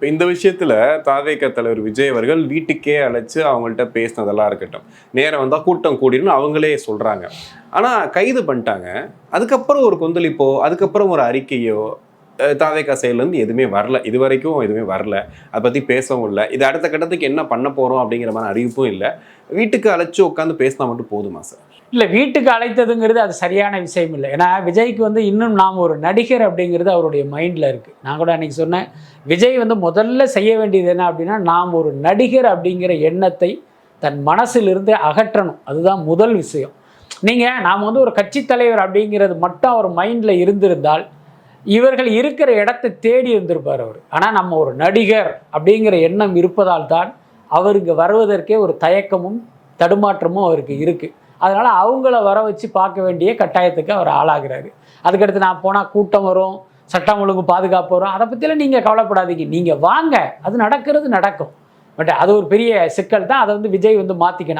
இப்போ இந்த விஷயத்துல தாவேக தலைவர் விஜய் அவர்கள் வீட்டுக்கே அழைச்சு அவங்கள்ட்ட பேசினதெல்லாம் இருக்கட்டும், நேரம் வந்தா கூட்டம் கூடிரும்னு அவங்களே சொல்றாங்க. ஆனா கைது பண்ணிட்டாங்க. அதுக்கப்புறம் ஒரு கொந்தளிப்போ, அதுக்கப்புறம் ஒரு அறிக்கையோ தாவேகா சைட்லேருந்து எதுவுமே வரல. இதுவரைக்கும் எதுவுமே வரல. அதை பத்தி பேசவும் இல்ல. இது அடுத்த கட்டத்துக்கு என்ன பண்ண போறோம் அப்படிங்கிற மாதிரி அறிவிப்பும் இல்ல. வீட்டுக்கு அழைச்சு உட்காந்து பேசினா மட்டும் போதுமா சார்? இல்லை, வீட்டுக்கு அழைத்ததுங்கிறது அது சரியான விஷயம் இல்லை. ஏன்னா விஜய்க்கு வந்து இன்னும் நாம் ஒரு நடிகர் அப்படிங்கிறது அவருடைய மைண்டில் இருக்குது. நான் கூட அன்றைக்கி சொன்னேன், விஜய் வந்து முதல்ல செய்ய வேண்டியது என்ன அப்படின்னா, நாம் ஒரு நடிகர் அப்படிங்கிற எண்ணத்தை தன் மனசிலிருந்து அகற்றணும். அதுதான் முதல் விஷயம். நாம் வந்து ஒரு கட்சி தலைவர் அப்படிங்கிறது மட்டும் அவர் மைண்டில் இருந்திருந்தால் இவர்கள் இருக்கிற இடத்தை தேடி இருந்திருப்பார் அவர். ஆனால் நம்ம ஒரு நடிகர் அப்படிங்கிற எண்ணம் இருப்பதால் தான் அவர் இங்கே வருவதற்கே ஒரு தயக்கமும் தடுமாற்றமும் அவருக்கு இருக்குது. அதனால் அவங்கள வர வச்சு பார்க்க வேண்டிய கட்டாயத்துக்கு அவர் ஆளாகிறாரு. அதுக்கடுத்து நான் போனால் கூட்டம் வரும், சட்டம் ஒழுங்கு பாதுகாப்பு வரும், அதை பற்றிலாம் நீங்கள் கவலைப்படாதீங்க, நீங்கள் வாங்க, அது நடக்கிறது நடக்கும். பட் அது ஒரு பெரிய சிக்கல் தான். அதை வந்து விஜய் வந்து மாற்றிக்கணும்.